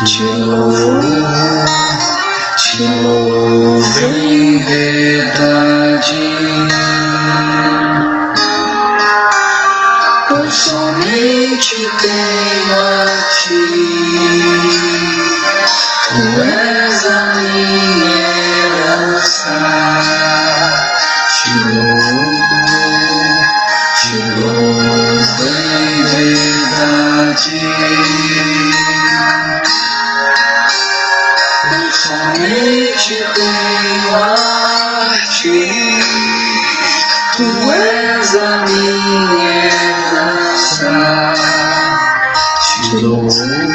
te louvo em verdade, pois somente tenho a ti, tu és a minha herança. Te louvo em verdade, pois somente tenho a ti, tu és a minha herança. Te louvo em verdade.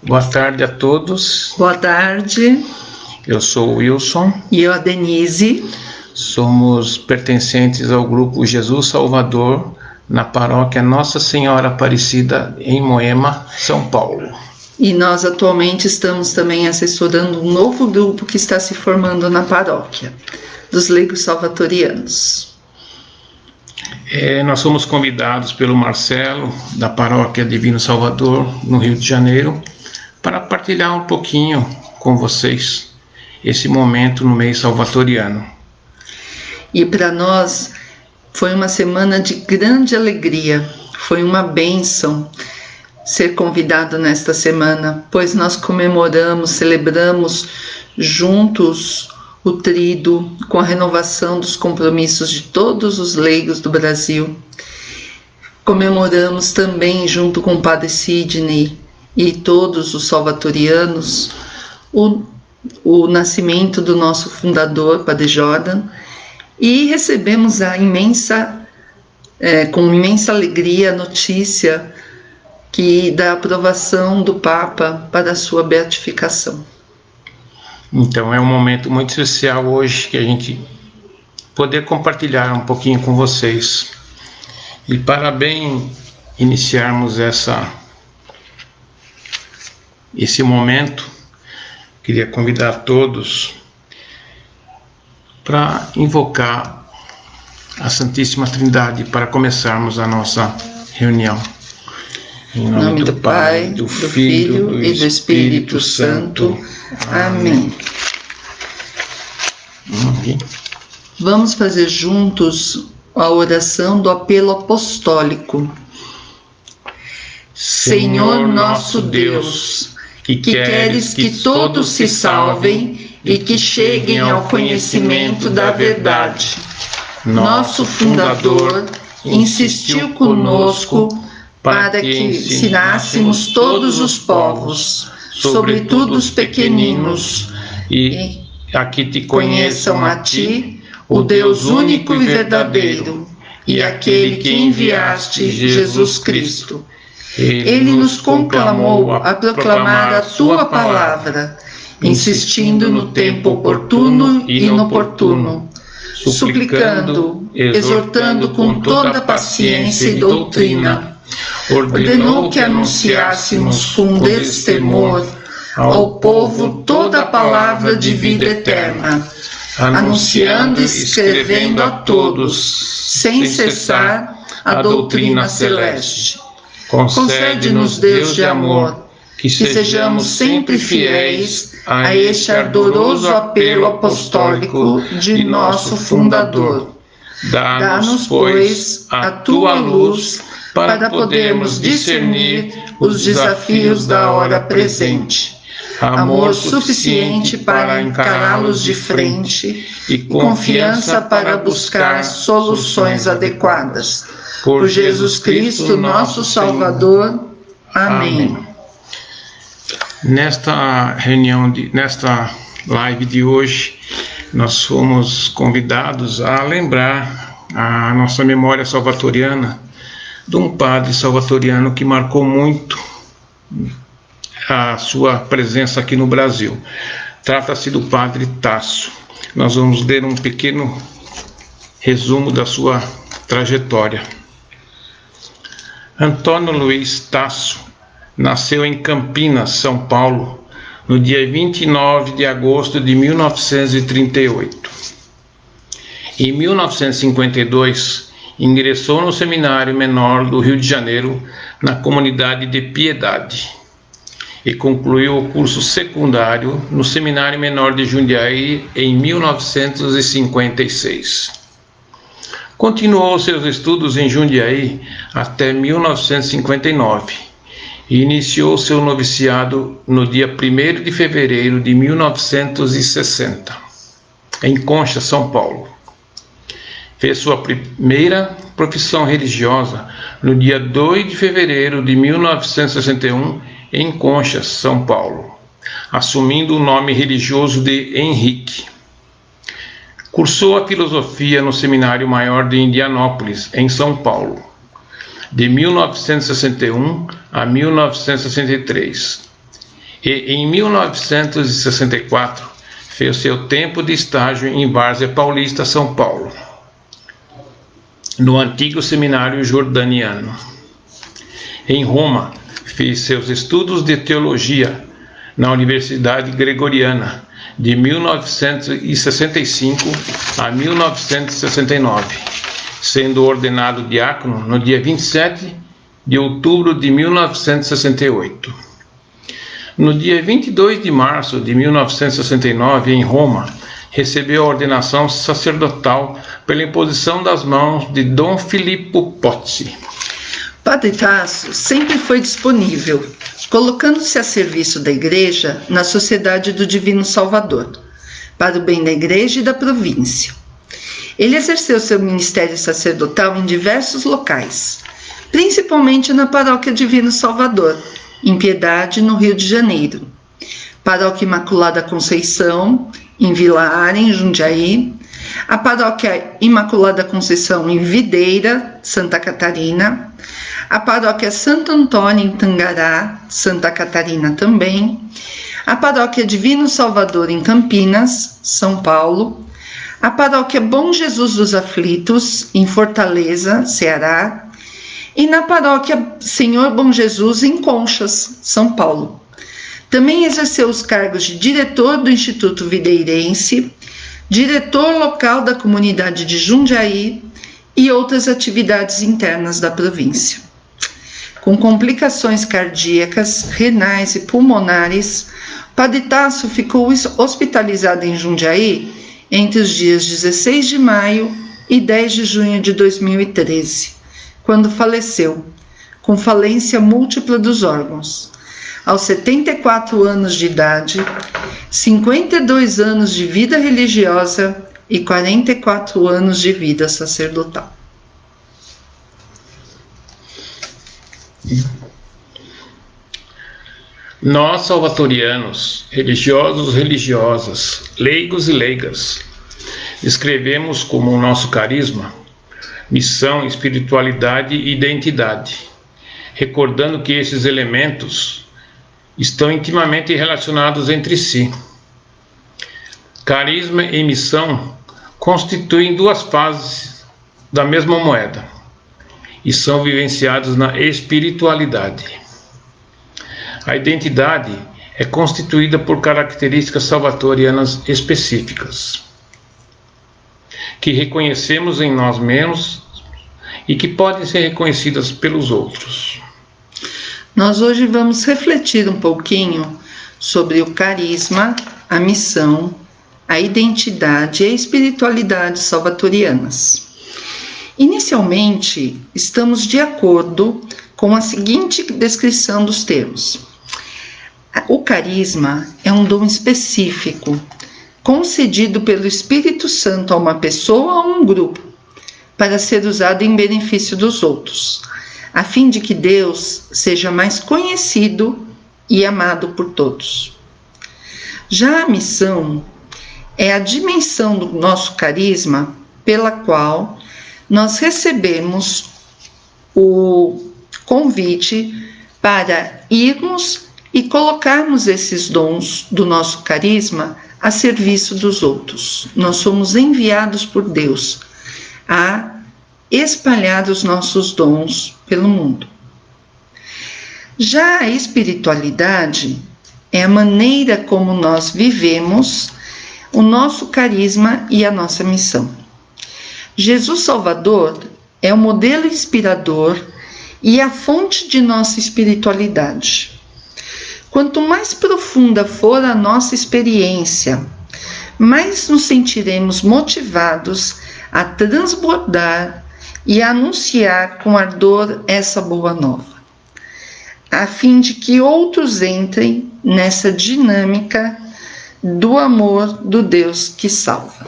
Boa tarde a todos. Boa tarde. Eu sou o Wilson. E eu, a Denise. Somos pertencentes ao grupo Jesus Salvador, na paróquia Nossa Senhora Aparecida, em Moema, São Paulo. E nós atualmente estamos também assessorando um novo grupo que está se formando na paróquia, dos leigos salvatorianos. Nós fomos convidados pelo Marcelo, da paróquia Divino Salvador, no Rio de Janeiro, para partilhar um pouquinho com vocês esse momento no meio salvatoriano. E para nós foi uma semana de grande alegria, foi uma bênção ser convidado nesta semana, pois nós comemoramos, celebramos juntos o tríduo com a renovação dos compromissos de todos os leigos do Brasil. Comemoramos também, junto com o Padre Sidney e todos os salvatorianos, o nascimento do nosso fundador, Padre Jordan, e recebemos com imensa alegria a notícia da aprovação do Papa para a sua beatificação. Então é um momento muito especial hoje que a gente poder compartilhar um pouquinho com vocês. E para bem iniciarmos esse momento, queria convidar todos para invocar a Santíssima Trindade para começarmos a nossa reunião. Em nome do Pai, do Filho e do Espírito Santo. Amém. Vamos fazer juntos a oração do apelo apostólico. Senhor nosso Deus, que queres que todos se salvem e que cheguem ao conhecimento da verdade, nosso fundador insistiu conosco para que ensinássemos todos os povos, sobretudo os pequeninos, e a que te conheçam a ti, o Deus único e verdadeiro, e aquele que enviaste, Jesus Cristo. Ele nos conclamou a proclamar a tua palavra, insistindo no tempo oportuno e inoportuno, suplicando, exortando com toda paciência e doutrina. Ordenou que anunciássemos com destemor ao povo toda a palavra de vida eterna, anunciando e escrevendo a todos, sem cessar, a doutrina celeste. Concede-nos, Deus de amor, que sejamos sempre fiéis a este ardoroso apelo apostólico de nosso fundador. Dá-nos, pois, a tua luz para podermos discernir os desafios da hora presente. Amor suficiente para encará-los de frente e confiança para buscar soluções adequadas. Por Jesus Cristo, nosso Salvador. Amém. Nesta nesta live de hoje, nós fomos convidados a lembrar a nossa memória salvatoriana de um padre salvatoriano que marcou muito a sua presença aqui no Brasil. Trata-se do Padre Tasso. Nós vamos ler um pequeno resumo da sua trajetória. Antônio Luiz Tasso nasceu em Campinas, São Paulo, no dia 29 de agosto de 1938. Em 1952, ingressou no Seminário Menor do Rio de Janeiro, na comunidade de Piedade, e concluiu o curso secundário no Seminário Menor de Jundiaí em 1956. Continuou seus estudos em Jundiaí até 1959 e iniciou seu noviciado no dia 1º de fevereiro de 1960, em Concha, São Paulo. Fez sua primeira profissão religiosa no dia 2 de fevereiro de 1961, em Conchas, São Paulo, assumindo o nome religioso de Henrique. Cursou a filosofia no Seminário Maior de Indianópolis, em São Paulo, de 1961 a 1963. E em 1964 fez seu tempo de estágio em Várzea Paulista, São Paulo, no antigo Seminário Jordaniano. Em Roma, fez seus estudos de teologia na Universidade Gregoriana, de 1965 a 1969, sendo ordenado diácono no dia 27 de outubro de 1968. No dia 22 de março de 1969, em Roma, recebeu a ordenação sacerdotal pela imposição das mãos de Dom Filippo Pozzi. Padre Tasso sempre foi disponível, colocando-se a serviço da Igreja na Sociedade do Divino Salvador, para o bem da Igreja e da província. Ele exerceu seu ministério sacerdotal em diversos locais, principalmente na Paróquia Divino Salvador, em Piedade, no Rio de Janeiro, Paróquia Imaculada Conceição, em Vilar, em Jundiaí, a Paróquia Imaculada Conceição, em Videira, Santa Catarina, a Paróquia Santo Antônio, em Tangará, Santa Catarina também, a Paróquia Divino Salvador, em Campinas, São Paulo, a Paróquia Bom Jesus dos Aflitos, em Fortaleza, Ceará, e na Paróquia Senhor Bom Jesus, em Conchas, São Paulo. Também exerceu os cargos de diretor do Instituto Videirense, diretor local da comunidade de Jundiaí e outras atividades internas da província. Com complicações cardíacas, renais e pulmonares, Padre Tasso ficou hospitalizado em Jundiaí entre os dias 16 de maio e 10 de junho de 2013, quando faleceu, com falência múltipla dos órgãos, aos 74 anos de idade, 52 anos de vida religiosa e 44 anos de vida sacerdotal. Nós, salvatorianos, religiosos, religiosas, leigos e leigas, escrevemos como o nosso carisma, missão, espiritualidade e identidade, recordando que esses elementos estão intimamente relacionados entre si. Carisma e missão constituem duas faces da mesma moeda e são vivenciados na espiritualidade. A identidade é constituída por características salvatorianas específicas, que reconhecemos em nós mesmos e que podem ser reconhecidas pelos outros. Nós hoje vamos refletir um pouquinho sobre o carisma, a missão, a identidade e a espiritualidade salvatorianas. Inicialmente, estamos de acordo com a seguinte descrição dos termos. O carisma é um dom específico, concedido pelo Espírito Santo a uma pessoa ou a um grupo, para ser usado em benefício dos outros, a fim de que Deus seja mais conhecido e amado por todos. Já a missão é a dimensão do nosso carisma pela qual nós recebemos o convite para irmos e colocarmos esses dons do nosso carisma a serviço dos outros. Nós somos enviados por Deus a espalhar os nossos dons pelo mundo. Já a espiritualidade é a maneira como nós vivemos o nosso carisma e a nossa missão. Jesus Salvador é o modelo inspirador e a fonte de nossa espiritualidade. Quanto mais profunda for a nossa experiência, mais nos sentiremos motivados a transbordar e a anunciar com ardor essa boa nova, a fim de que outros entrem nessa dinâmica do amor do Deus que salva.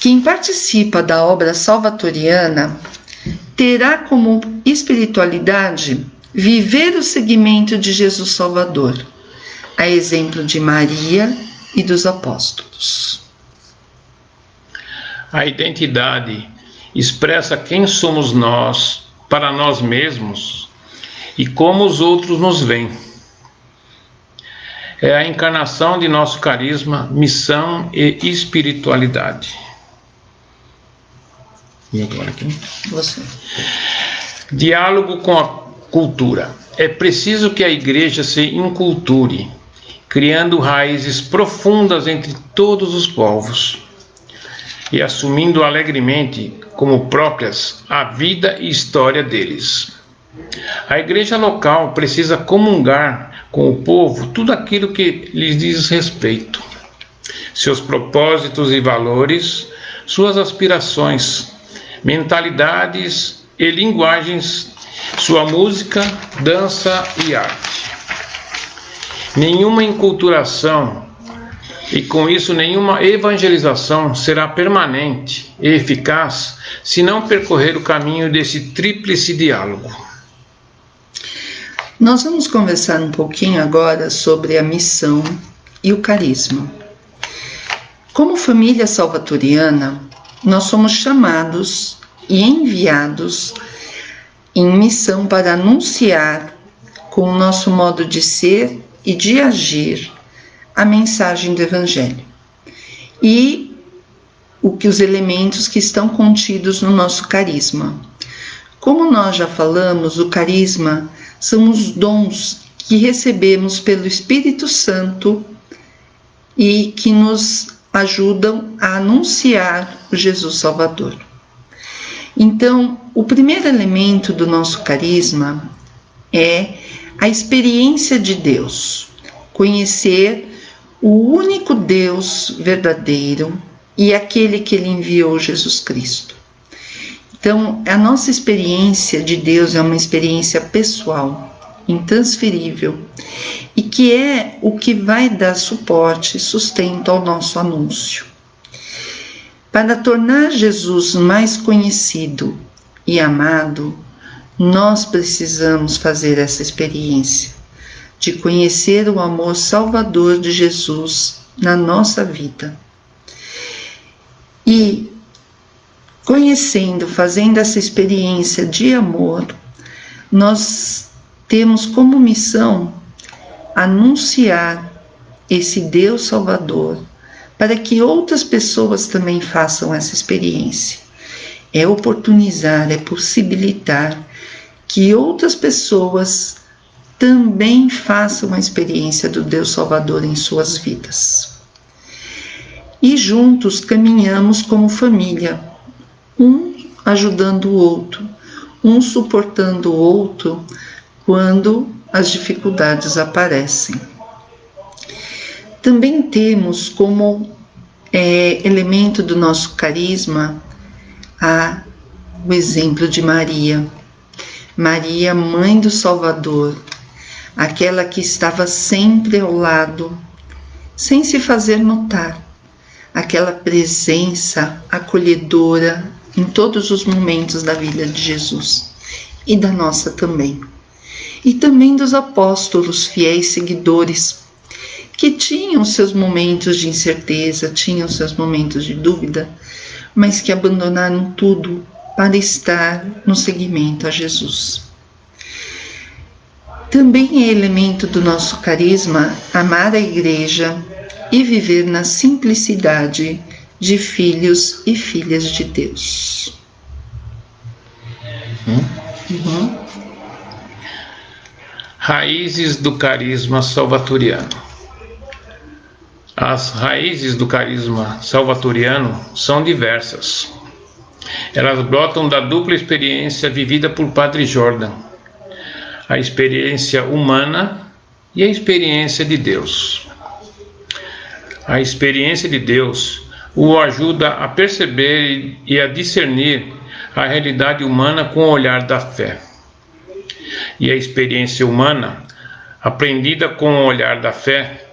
Quem participa da obra salvatoriana terá como espiritualidade viver o seguimento de Jesus Salvador, a exemplo de Maria e dos apóstolos. A identidade expressa quem somos nós para nós mesmos e como os outros nos veem. É a encarnação de nosso carisma, missão e espiritualidade. E agora aqui? Você. Diálogo com a cultura. É preciso que a igreja se inculture, criando raízes profundas entre todos os povos e assumindo alegremente como próprias a vida e história deles. A igreja local precisa comungar com o povo tudo aquilo que lhes diz respeito, seus propósitos e valores, suas aspirações, mentalidades e linguagens, sua música, dança e arte. Nenhuma enculturação e com isso nenhuma evangelização será permanente e eficaz se não percorrer o caminho desse tríplice diálogo. Nós vamos conversar um pouquinho agora sobre a missão e o carisma. Como família salvatoriana, nós somos chamados e enviados em missão para anunciar, com o nosso modo de ser e de agir, a mensagem do Evangelho e os elementos que estão contidos no nosso carisma. Como nós já falamos, o carisma são os dons que recebemos pelo Espírito Santo e que nos ajudam a anunciar o Jesus Salvador. Então, o primeiro elemento do nosso carisma é a experiência de Deus, conhecer o único Deus verdadeiro e aquele que Ele enviou, Jesus Cristo. Então, a nossa experiência de Deus é uma experiência pessoal, intransferível, e que é o que vai dar suporte e sustento ao nosso anúncio. Para tornar Jesus mais conhecido e amado, nós precisamos fazer essa experiência de conhecer o amor salvador de Jesus na nossa vida. E conhecendo, fazendo essa experiência de amor, nós temos como missão anunciar esse Deus Salvador para que outras pessoas também façam essa experiência. É oportunizar, é possibilitar que outras pessoas também façam a experiência do Deus Salvador em suas vidas. E juntos caminhamos como família, um ajudando o outro, um suportando o outro quando as dificuldades aparecem. Também temos como elemento do nosso carisma o exemplo de Maria. Maria, mãe do Salvador, aquela que estava sempre ao lado, sem se fazer notar, aquela presença acolhedora em todos os momentos da vida de Jesus e da nossa também. E também dos apóstolos, fiéis seguidores, que tinham seus momentos de incerteza, tinham seus momentos de dúvida, mas que abandonaram tudo para estar no seguimento a Jesus. Também é elemento do nosso carisma amar a igreja e viver na simplicidade de filhos e filhas de Deus. Raízes do carisma salvatoriano. As raízes do carisma salvatoriano são diversas. Elas brotam da dupla experiência vivida por Padre Jordan, a experiência humana e a experiência de Deus. A experiência de Deus o ajuda a perceber e a discernir a realidade humana com o olhar da fé. E a experiência humana, aprendida com o olhar da fé,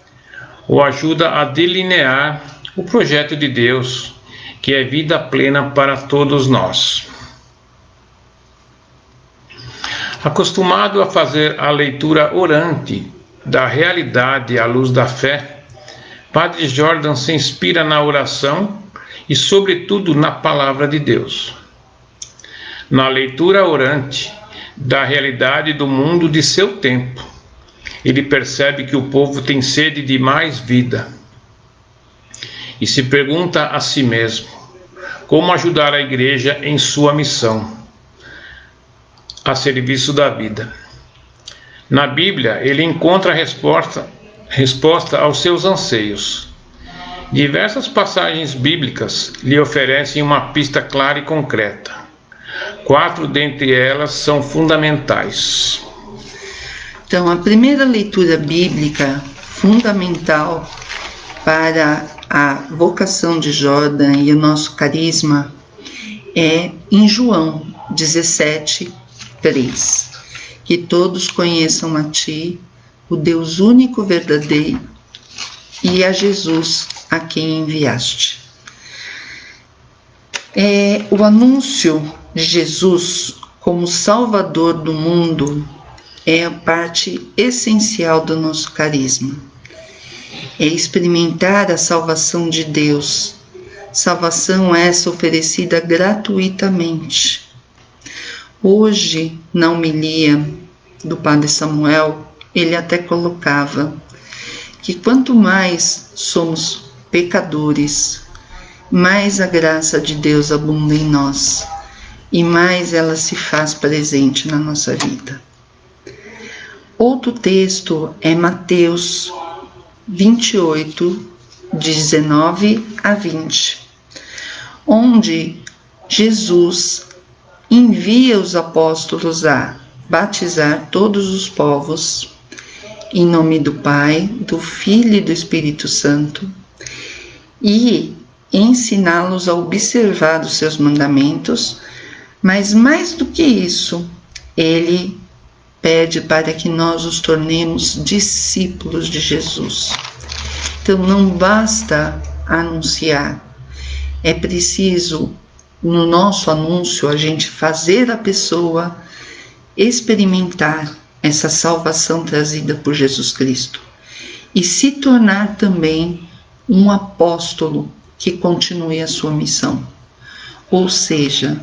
o ajuda a delinear o projeto de Deus, que é vida plena para todos nós. Acostumado a fazer a leitura orante da realidade à luz da fé, Padre Jordan se inspira na oração e, sobretudo, na palavra de Deus. Na leitura orante da realidade do mundo de seu tempo, ele percebe que o povo tem sede de mais vida e se pergunta a si mesmo como ajudar a Igreja em sua missão a serviço da vida. Na Bíblia, ele encontra a resposta aos seus anseios. Diversas passagens bíblicas lhe oferecem uma pista clara e concreta. 4 dentre elas são fundamentais. Então, a primeira leitura bíblica fundamental para a vocação de Jordan e o nosso carisma é em João 17:3. Que todos conheçam a Ti, o Deus único verdadeiro, e a Jesus a quem enviaste. O anúncio de Jesus como Salvador do mundo é a parte essencial do nosso carisma. É experimentar a salvação de Deus. Salvação essa oferecida gratuitamente. Hoje, na homilia do Padre Samuel, ele até colocava que quanto mais somos pecadores, mais a graça de Deus abunda em nós e mais ela se faz presente na nossa vida. Outro texto é Mateus 28:19-20, onde Jesus envia os apóstolos a batizar todos os povos em nome do Pai, do Filho e do Espírito Santo e ensiná-los a observar os seus mandamentos, mas mais do que isso, ele pede para que nós os tornemos discípulos de Jesus. Então não basta anunciar, é preciso no nosso anúncio a gente fazer a pessoa experimentar essa salvação trazida por Jesus Cristo e se tornar também um apóstolo que continue a sua missão. Ou seja,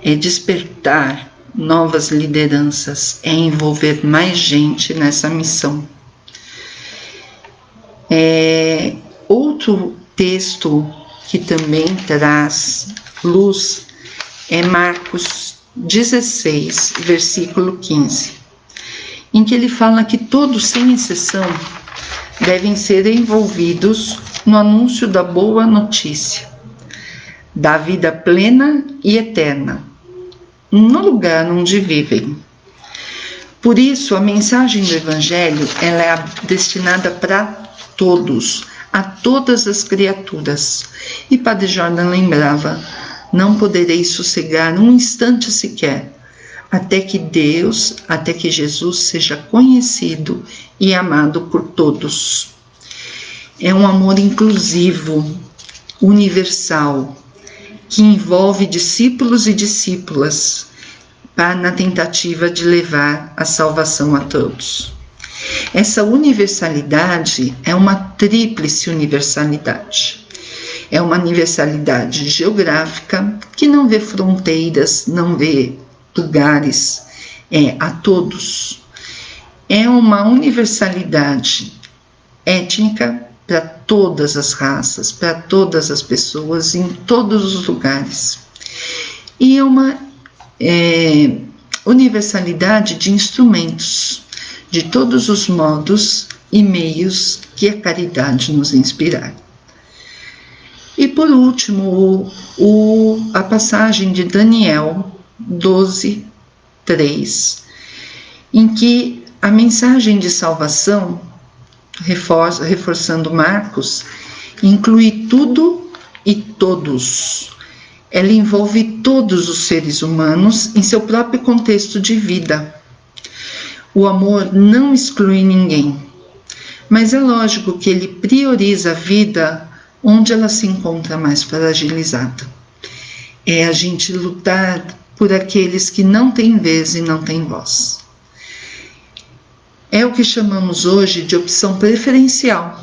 é despertar novas lideranças, é envolver mais gente nessa missão. Outro texto que também traz luz é Marcos 16, versículo 15, em que ele fala que todos, sem exceção, devem ser envolvidos no anúncio da boa notícia, da vida plena e eterna, no lugar onde vivem. Por isso, a mensagem do Evangelho ela é destinada para todos, a todas as criaturas. E Padre Jordan lembrava: não podereis sossegar um instante sequer, até que Jesus seja conhecido e amado por todos. É um amor inclusivo, universal, que envolve discípulos e discípulas na tentativa de levar a salvação a todos. Essa universalidade é uma tríplice universalidade. É uma universalidade geográfica, que não vê fronteiras, não vê lugares, é a todos. É uma universalidade étnica para todas as raças, para todas as pessoas, em todos os lugares. E é uma universalidade de instrumentos, de todos os modos e meios que a caridade nos inspirar. E por último, a passagem de Daniel 12:3, em que a mensagem de salvação, reforçando Marcos, inclui tudo e todos. Ela envolve todos os seres humanos em seu próprio contexto de vida. O amor não exclui ninguém, mas é lógico que ele prioriza a vida onde ela se encontra mais fragilizada. É a gente lutar por aqueles que não têm vez e não têm voz. É o que chamamos hoje de opção preferencial.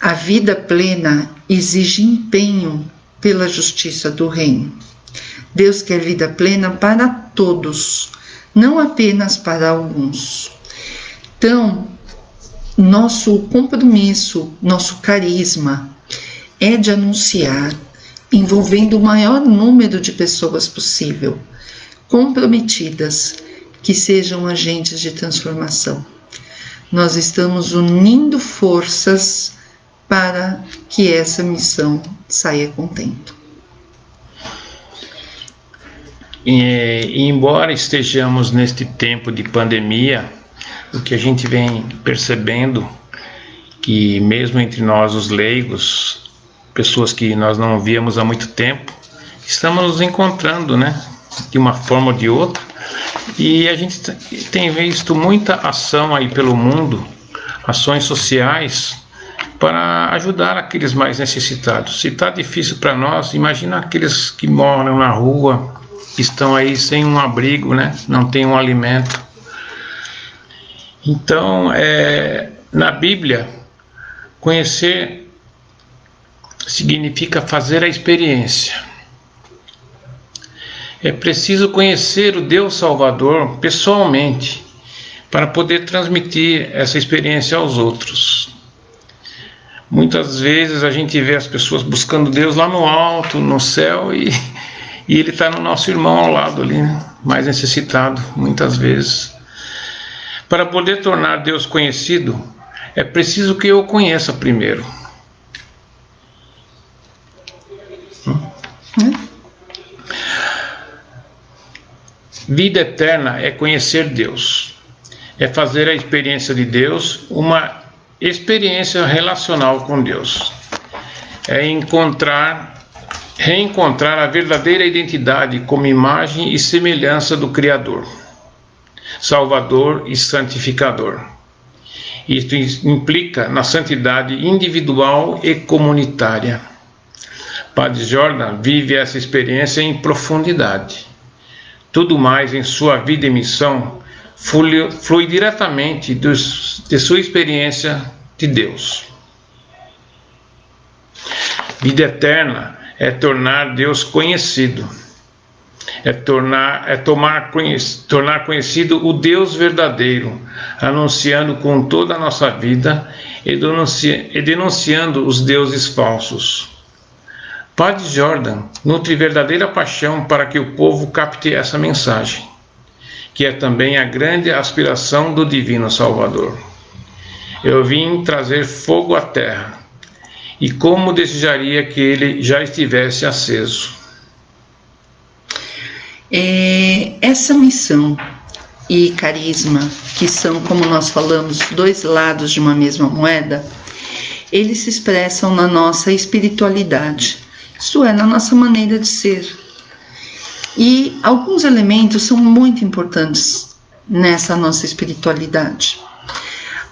A vida plena exige empenho pela justiça do reino. Deus quer vida plena para todos, não apenas para alguns. Então, nosso compromisso, nosso carisma é de anunciar, envolvendo o maior número de pessoas possível, comprometidas, que sejam agentes de transformação. Nós estamos unindo forças para que essa missão saia contento. E embora estejamos neste tempo de pandemia, o que a gente vem percebendo, que mesmo entre nós os leigos, pessoas que nós não víamos há muito tempo, estamos nos encontrando, né, de uma forma ou de outra, e a gente tem visto muita ação aí pelo mundo, ações sociais, para ajudar aqueles mais necessitados. Se está difícil para nós, imagina aqueles que moram na rua, que estão aí sem um abrigo, né, não tem um alimento. Então, na Bíblia, conhecer significa fazer a experiência. É preciso conhecer o Deus Salvador pessoalmente para poder transmitir essa experiência aos outros. Muitas vezes a gente vê as pessoas buscando Deus lá no alto, no céu, e Ele está no nosso irmão ao lado ali, né? Mais necessitado, muitas vezes. Para poder tornar Deus conhecido, é preciso que eu o conheça primeiro. Vida eterna é conhecer Deus, é fazer a experiência de Deus uma experiência relacional com Deus, é reencontrar a verdadeira identidade como imagem e semelhança do Criador, Salvador e Santificador. Isto implica na santidade individual e comunitária. Padre Jordan vive essa experiência em profundidade. Tudo mais em sua vida e missão flui diretamente de sua experiência de Deus. Vida eterna é tornar Deus conhecido, tornar conhecido o Deus verdadeiro, anunciando com toda a nossa vida e denunciando os deuses falsos. Padre Jordan nutre verdadeira paixão para que o povo capte essa mensagem, que é também a grande aspiração do Divino Salvador. Eu vim trazer fogo à terra, e como desejaria que ele já estivesse aceso. Essa missão e carisma, que são, como nós falamos, dois lados de uma mesma moeda, eles se expressam na nossa espiritualidade, isto é, na nossa maneira de ser. E alguns elementos são muito importantes nessa nossa espiritualidade.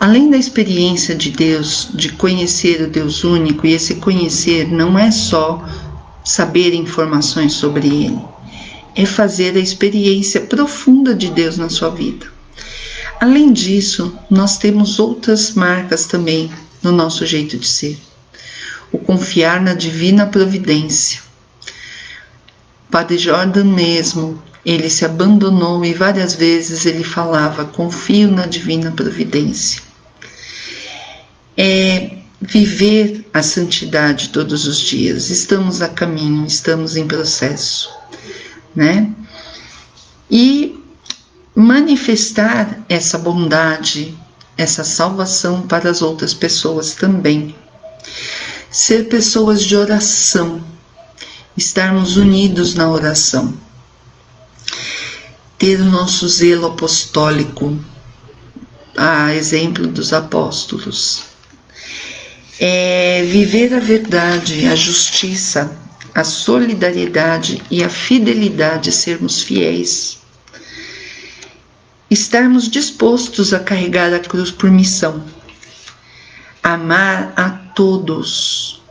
Além da experiência de Deus, de conhecer o Deus único, e esse conhecer não é só saber informações sobre Ele, é fazer a experiência profunda de Deus na sua vida. Além disso, nós temos outras marcas também no nosso jeito de ser. O confiar na divina providência. Padre Jordan mesmo, ele se abandonou e várias vezes ele falava: confio na divina providência. É viver a santidade todos os dias. Estamos a caminho, estamos em processo, né? E manifestar essa bondade, essa salvação para as outras pessoas também. Ser pessoas de oração, estarmos unidos na oração, ter o nosso zelo apostólico, a exemplo dos apóstolos, viver a verdade, a justiça, a solidariedade e a fidelidade, sermos fiéis, estarmos dispostos a carregar a cruz por missão, amar a todos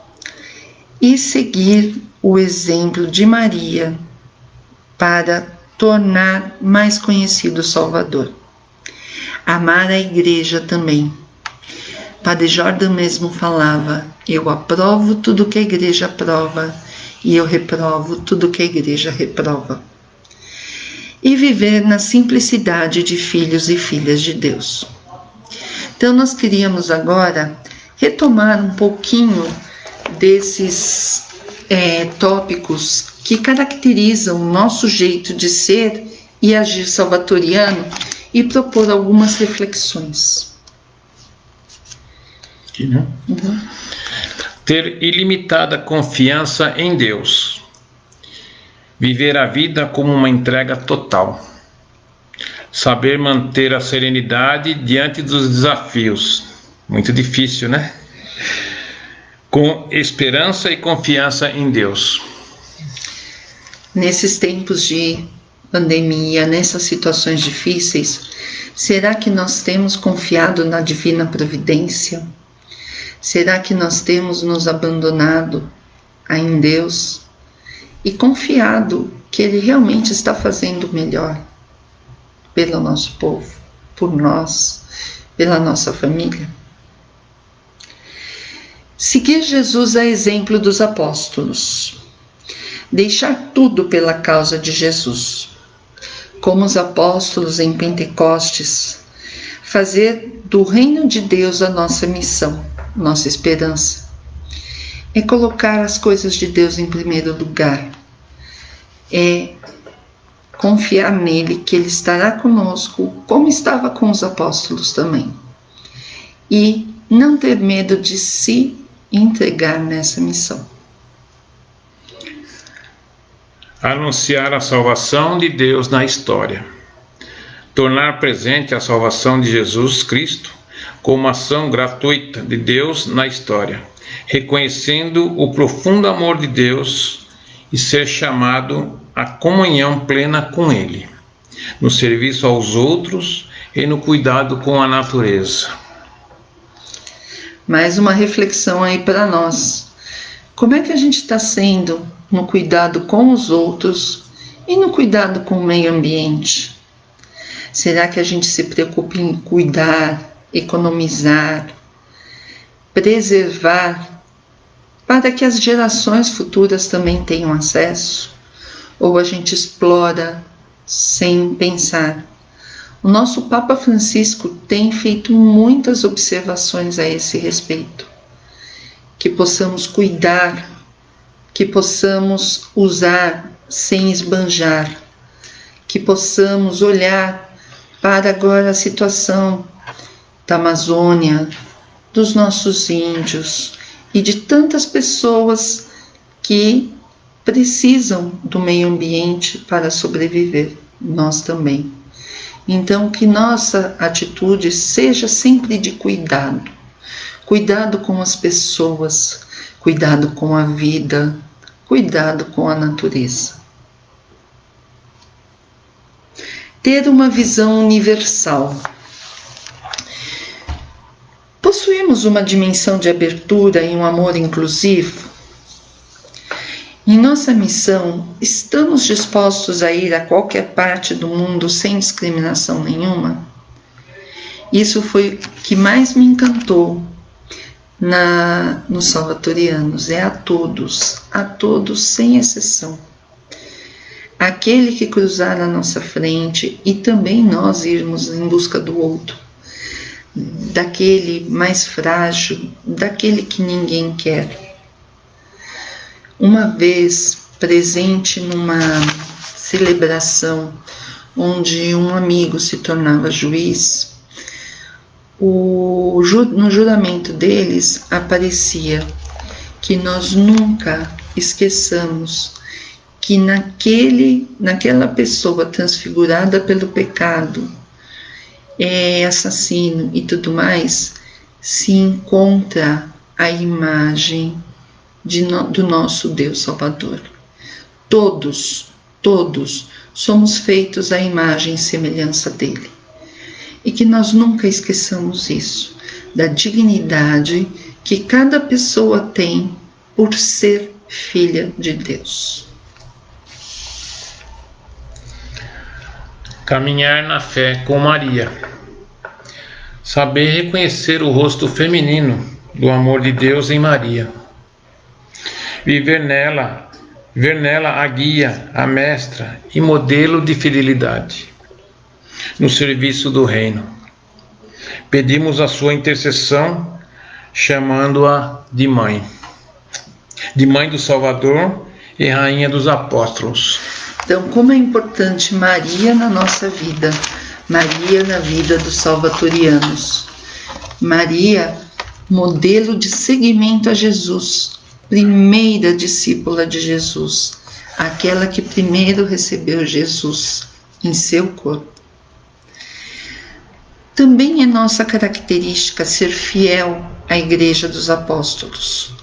e seguir o exemplo de Maria para tornar mais conhecido o Salvador. Amar a igreja também. Padre Jordan mesmo falava: eu aprovo tudo que a igreja aprova e eu reprovo tudo que a igreja reprova. E viver na simplicidade de filhos e filhas de Deus. Então nós queríamos agora retomar um pouquinho desses tópicos que caracterizam o nosso jeito de ser e agir salvatoriano e propor algumas reflexões. Aqui, né? Ter ilimitada confiança em Deus. Viver a vida como uma entrega total. Saber manter a serenidade diante dos desafios. Muito difícil, né? Com esperança e confiança em Deus. Nesses tempos de pandemia, nessas situações difíceis, será que nós temos confiado na divina providência? Será que nós temos nos abandonado em Deus e confiado que Ele realmente está fazendo o melhor pelo nosso povo, por nós, pela nossa família? Seguir Jesus a exemplo dos apóstolos. Deixar tudo pela causa de Jesus. Como os apóstolos em Pentecostes, fazer do reino de Deus a nossa missão, nossa esperança. É colocar as coisas de Deus em primeiro lugar. É confiar nele, que ele estará conosco, como estava com os apóstolos também. E não ter medo de se entregar nessa missão. Anunciar a salvação de Deus na história. Tornar presente a salvação de Jesus Cristo como ação gratuita de Deus na história, reconhecendo o profundo amor de Deus e ser chamado à comunhão plena com Ele, no serviço aos outros e no cuidado com a natureza. Mais uma reflexão aí para nós. Como é que a gente está sendo no cuidado com os outros e no cuidado com o meio ambiente? Será que a gente se preocupa em cuidar, economizar, preservar, para que as gerações futuras também tenham acesso? Ou a gente explora sem pensar? O nosso Papa Francisco tem feito muitas observações a esse respeito. Que possamos cuidar, que possamos usar sem esbanjar, que possamos olhar para agora a situação da Amazônia, dos nossos índios e de tantas pessoas que precisam do meio ambiente para sobreviver, nós também. Então, que nossa atitude seja sempre de cuidado. Cuidado com as pessoas, cuidado com a vida, cuidado com a natureza. Ter uma visão universal. Possuímos uma dimensão de abertura e um amor inclusivo? Em nossa missão, estamos dispostos a ir a qualquer parte do mundo sem discriminação nenhuma? Isso foi o que mais me encantou nos salvatorianos, é a todos sem exceção. Aquele que cruzar na nossa frente e também nós irmos em busca do outro, daquele mais frágil, daquele que ninguém quer. Uma vez presente numa celebração onde um amigo se tornava juiz, no juramento deles aparecia que nós nunca esqueçamos que naquela pessoa transfigurada pelo pecado, assassino e tudo mais, se encontra a imagem do nosso Deus Salvador. Todos somos feitos à imagem e semelhança dele. E que nós nunca esqueçamos isso, da dignidade que cada pessoa tem por ser filha de Deus. Caminhar na fé com Maria. Saber reconhecer o rosto feminino do amor de Deus em Maria. Ver nela a guia, a mestra e modelo de fidelidade no serviço do reino. Pedimos a sua intercessão, chamando-a de mãe do Salvador e rainha dos apóstolos. Então, como é importante Maria na nossa vida, Maria na vida dos salvatorianos. Maria, modelo de seguimento a Jesus, primeira discípula de Jesus, aquela que primeiro recebeu Jesus em seu corpo. Também é nossa característica ser fiel à Igreja dos Apóstolos,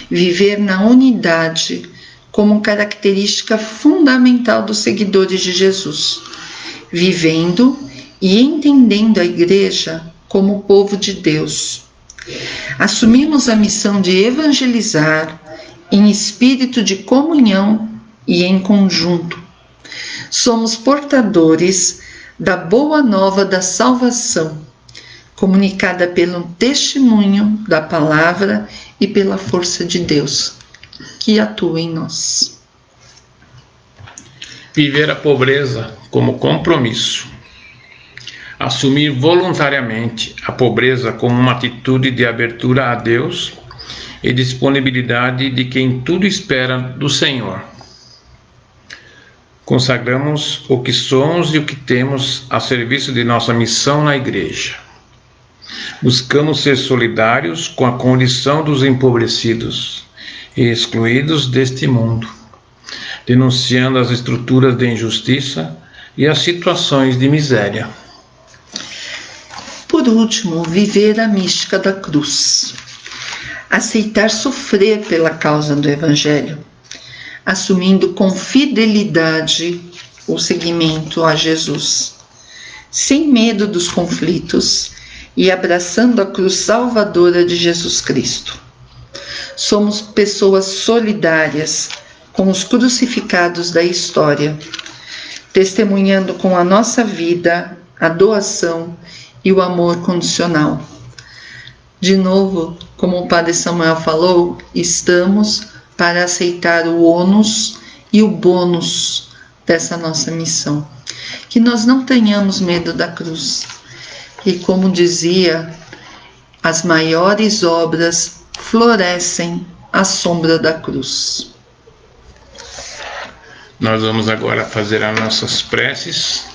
viver na unidade como característica fundamental dos seguidores de Jesus, vivendo e entendendo a Igreja como povo de Deus. Assumimos a missão de evangelizar em espírito de comunhão e em conjunto. Somos portadores da boa nova da salvação, comunicada pelo testemunho da palavra e pela força de Deus, que atua em nós. Viver a pobreza como compromisso. Assumir voluntariamente a pobreza como uma atitude de abertura a Deus e disponibilidade de quem tudo espera do Senhor. Consagramos o que somos e o que temos a serviço de nossa missão na Igreja. Buscamos ser solidários com a condição dos empobrecidos e excluídos deste mundo, denunciando as estruturas de injustiça e as situações de miséria. Por último, viver a mística da cruz. Aceitar sofrer pela causa do Evangelho, assumindo com fidelidade o seguimento a Jesus, sem medo dos conflitos e abraçando a cruz salvadora de Jesus Cristo. Somos pessoas solidárias com os crucificados da história, testemunhando com a nossa vida a doação e o amor condicional. De novo, como o Padre Samuel falou, estamos para aceitar o ônus e o bônus dessa nossa missão. Que nós não tenhamos medo da cruz. E como dizia, as maiores obras florescem à sombra da cruz. Nós vamos agora fazer as nossas preces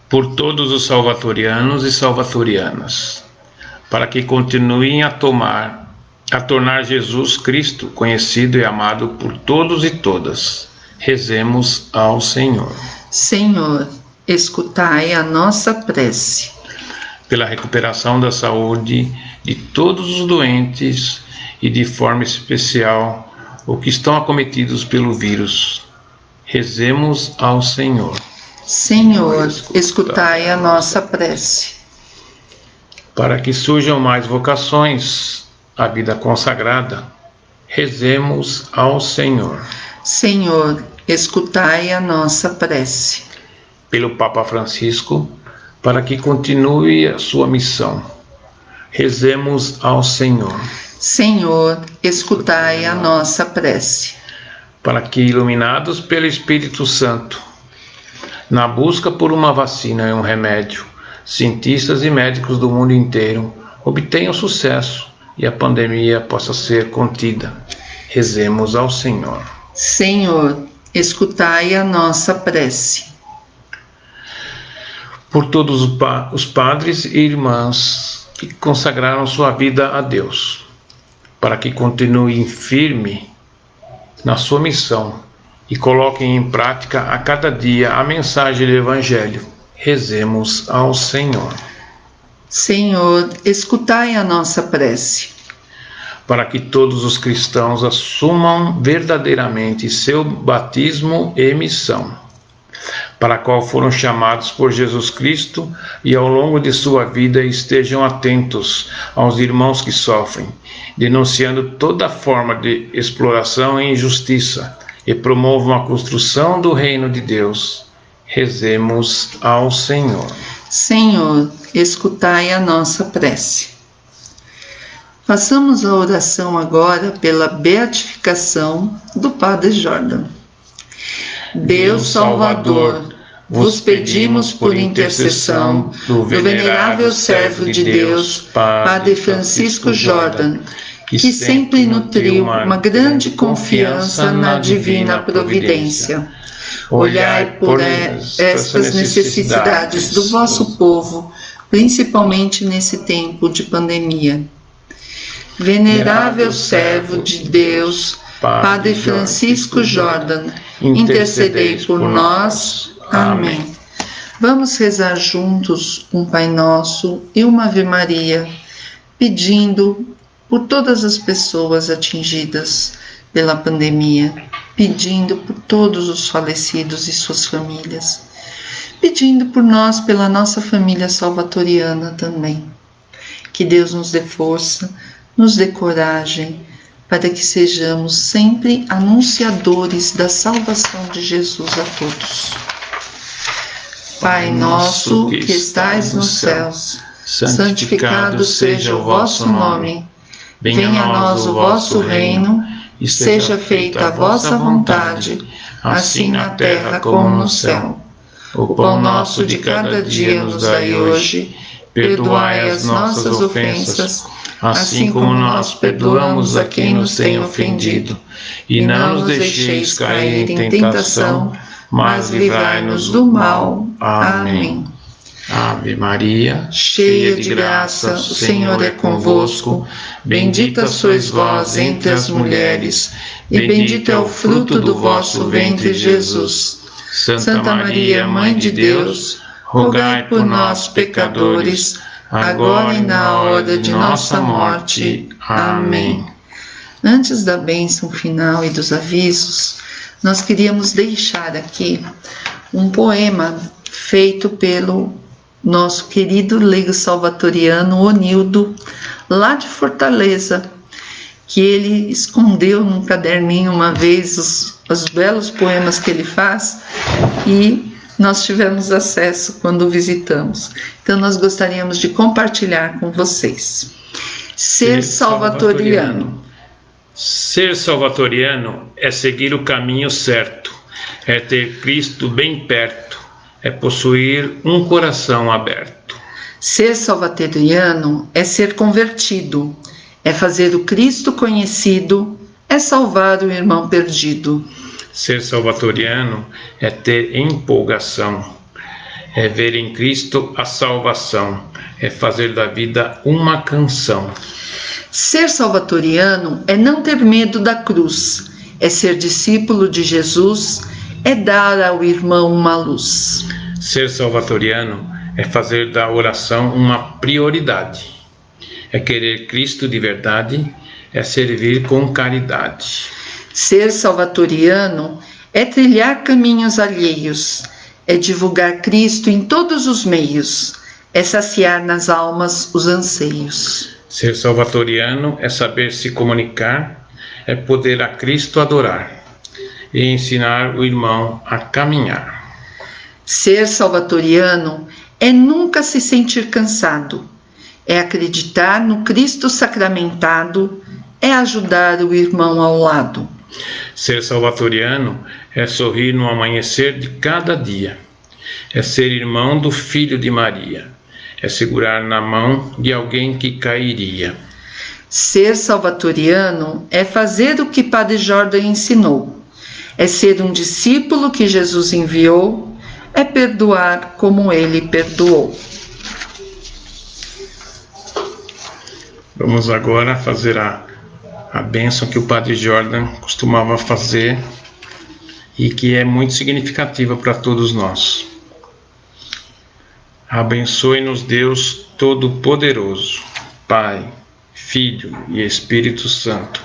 por todos os salvatorianos e salvatorianas, para que continuem a tornar Jesus Cristo conhecido e amado por todos e todas. Rezemos ao Senhor. Senhor, escutai a nossa prece. Pela recuperação da saúde de todos os doentes e de forma especial os que estão acometidos pelo vírus. Rezemos ao Senhor. Senhor, escutai a nossa prece. Para que surjam mais vocações à vida consagrada, rezemos ao Senhor. Senhor, escutai a nossa prece. Pelo Papa Francisco, para que continue a sua missão, rezemos ao Senhor. Senhor, escutai a nossa prece. Para que, iluminados pelo Espírito Santo, na busca por uma vacina e um remédio, cientistas e médicos do mundo inteiro obtenham sucesso e a pandemia possa ser contida. Rezemos ao Senhor. Senhor, escutai a nossa prece. Por todos os padres e irmãs que consagraram sua vida a Deus, para que continuem firme na sua missão e coloquem em prática a cada dia a mensagem do Evangelho. Rezemos ao Senhor. Senhor, escutai a nossa prece. Para que todos os cristãos assumam verdadeiramente seu batismo e missão, para a qual foram chamados por Jesus Cristo, e ao longo de sua vida estejam atentos aos irmãos que sofrem, denunciando toda forma de exploração e injustiça, e promovam a construção do reino de Deus. Rezemos ao Senhor. Senhor, escutai a nossa prece. Façamos a oração agora pela beatificação do Padre Jordan. Deus Salvador, vos pedimos por intercessão do venerável servo de Deus, Padre Francisco Jordan, que sempre nutriu uma grande confiança na divina providência. Olhai por estas necessidades do vosso povo, principalmente nesse tempo de pandemia. Venerável servo de Deus, Padre Francisco Jordan, intercedei por nós. Amém. Vamos rezar juntos um Pai Nosso e uma Ave Maria, pedindo por todas as pessoas atingidas pela pandemia, pedindo por todos os falecidos e suas famílias, pedindo por nós, pela nossa família salvatoriana também. Que Deus nos dê força, nos dê coragem, para que sejamos sempre anunciadores da salvação de Jesus a todos. Pai nosso que estais nos céus, santificado seja o vosso nome. Venha a nós o vosso reino, e seja feita a vossa vontade, assim na terra como no céu. O pão nosso de cada dia nos dai hoje, perdoai as nossas ofensas, assim como nós perdoamos a quem nos tem ofendido. E não nos deixeis cair em tentação, mas livrai-nos do mal. Amém. Ave Maria, cheia de graça, o Senhor é convosco. Bendita sois vós entre as mulheres, e bendito é o fruto do vosso ventre, Jesus. Santa Maria, Mãe de Deus, rogai por nós, pecadores, agora e na hora de nossa morte. Amém. Antes da bênção final e dos avisos, nós queríamos deixar aqui um poema feito pelo nosso querido leigo salvatoriano Onildo, lá de Fortaleza, que ele escondeu num caderninho uma vez os belos poemas que ele faz, e nós tivemos acesso quando o visitamos. Então nós gostaríamos de compartilhar com vocês. Ser salvatoriano. Ser salvatoriano é seguir o caminho certo, é ter Cristo bem perto, é possuir um coração aberto. Ser salvatoriano é ser convertido, é fazer o Cristo conhecido, é salvar o irmão perdido. Ser salvatoriano é ter empolgação, é ver em Cristo a salvação, é fazer da vida uma canção. Ser salvatoriano é não ter medo da cruz, é ser discípulo de Jesus, é dar ao irmão uma luz. Ser salvatoriano é fazer da oração uma prioridade, é querer Cristo de verdade, é servir com caridade. Ser salvatoriano é trilhar caminhos alheios, é divulgar Cristo em todos os meios, é saciar nas almas os anseios. Ser salvatoriano é saber se comunicar, é poder a Cristo adorar e ensinar o irmão a caminhar. Ser salvatoriano é nunca se sentir cansado, é acreditar no Cristo sacramentado, é ajudar o irmão ao lado. Ser salvatoriano é sorrir no amanhecer de cada dia, é ser irmão do Filho de Maria, é segurar na mão de alguém que cairia. Ser salvatoriano é fazer o que Padre Jordan ensinou, É ser um discípulo que Jesus enviou, é perdoar como ele perdoou. Vamos agora fazer a bênção que o Padre Jordan costumava fazer e que é muito significativa para todos nós. Abençoe-nos Deus Todo-Poderoso, Pai, Filho e Espírito Santo.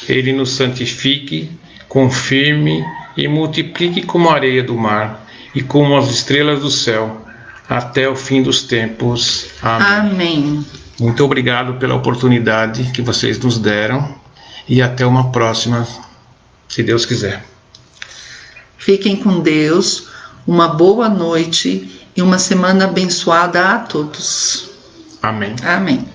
Ele nos santifique, confirme e multiplique como a areia do mar e como as estrelas do céu, até o fim dos tempos. Amém. Amém. Muito obrigado pela oportunidade que vocês nos deram e até uma próxima, se Deus quiser. Fiquem com Deus, uma boa noite e uma semana abençoada a todos. Amém. Amém.